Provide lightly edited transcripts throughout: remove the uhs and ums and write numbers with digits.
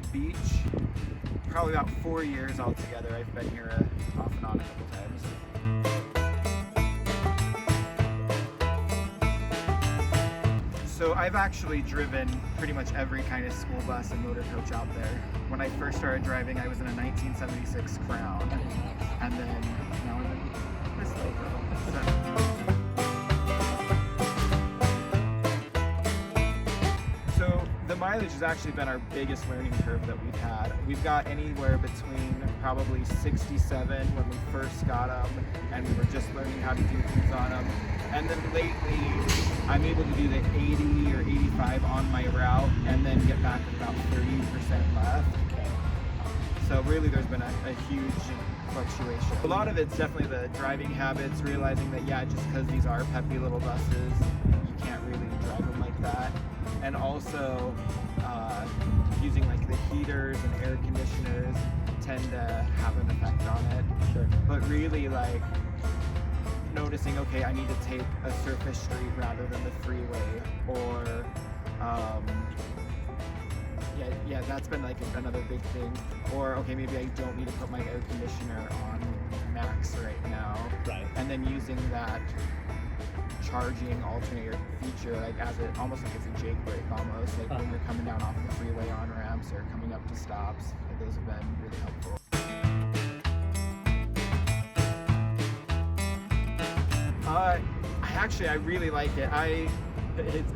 David Beach. Probably about 4 years altogether. I've been here off and on a couple times. So I've actually driven pretty much every kind of school bus and motor coach out there. When I first started driving, I was in a 1976 Crown, and then now I'm in this logo. So the mileage has actually been our biggest learning curve that we've had. We've got anywhere between probably 67 when we first got them, and we were just learning how to do things on them. And then lately, I'm able to do the 80 or 85 on my route and then get back at about 30% left. So really there's been a huge fluctuation. A lot of it's definitely the driving habits, realizing that just because these are peppy little buses, you can't really drive them like that. And also using like the heaters and air conditioners tend to have an effect on it. Sure. But really like noticing, okay, I need to take a surface street rather than the freeway, or that's been like another big thing. Or okay, maybe I don't need to put my air conditioner on max right now. Right. And then using that charging alternator feature like as it almost like it's a jake brake almost, like when you're coming down off the freeway on ramps or coming up to stops. Those have been really helpful. I really like it.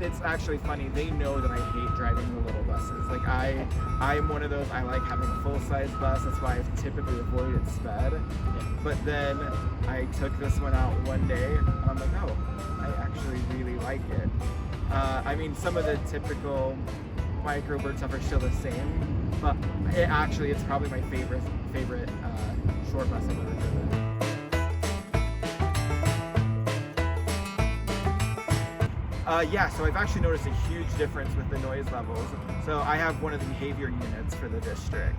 It's actually funny. They know that I hate driving the little buses. Like I'm one of those. I like having a full-size bus. That's why I've typically avoided sped. But then I took this one out one day, and I'm like, oh, I actually really like it. I mean, some of the typical microbird stuff are still the same, but it's probably my favorite short bus I've ever driven. So I've actually noticed a huge difference with the noise levels. So I have one of the behavior units for the district,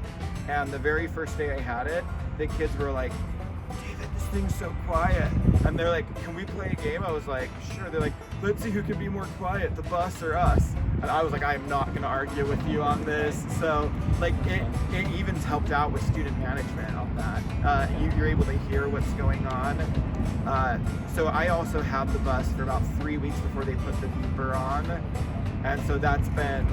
and the very first day I had it, the kids were like, David, this thing's so quiet. And they're like, can we play a game? I was like, sure. They're like, let's see who can be more quiet, the bus or us. And I was like, I'm not gonna argue with you on this. So like it even helped out with student management on that. You're able to hear what's going on. So I also had the bus for about 3 weeks before they put the beeper on. And so that's been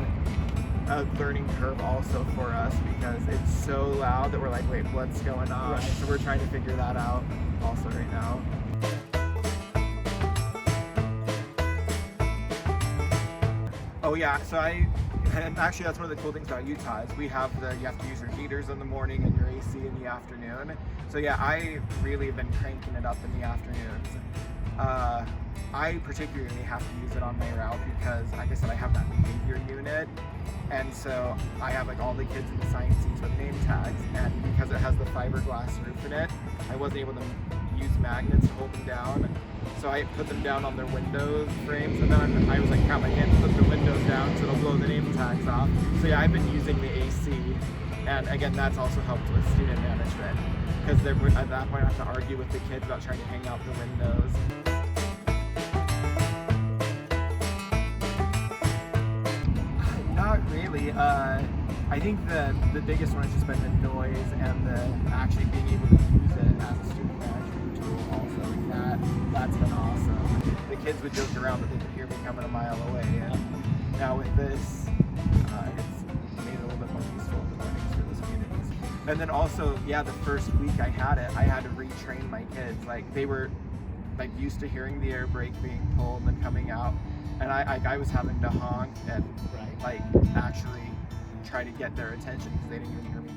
a learning curve also for us because it's so loud that we're like, wait, what's going on? Right. So we're trying to figure that out also right now. Oh yeah, so and actually that's one of the cool things about Utah is you have to use your heaters in the morning and your AC in the afternoon. So yeah, I really have been cranking it up in the afternoons. I particularly have to use it on my route because, like I said, I have that behavior unit, and so I have like all the kids in the science seats with name tags, and because it has the fiberglass roof in it, I wasn't able to use magnets to hold them down, so I put them down on their window frames, and then I was like, crap, I can't put the windows down so it'll blow the name tags off. So yeah, I've been using the AC, and again, that's also helped with student management because at that point I have to argue with the kids about trying to hang out the windows. Not really. I think the biggest one has just been the noise and the actually being able to use it as a student management tool also. That's been awesome. The kids would joke around that they could hear me coming a mile away, and now with this, it's made it a little bit more useful in the mornings for the communities. And then also, the first week I had it, I had to retrain my kids. Like they were like used to hearing the air brake being pulled and coming out, and I was having to honk and like actually try to get their attention because they didn't even hear me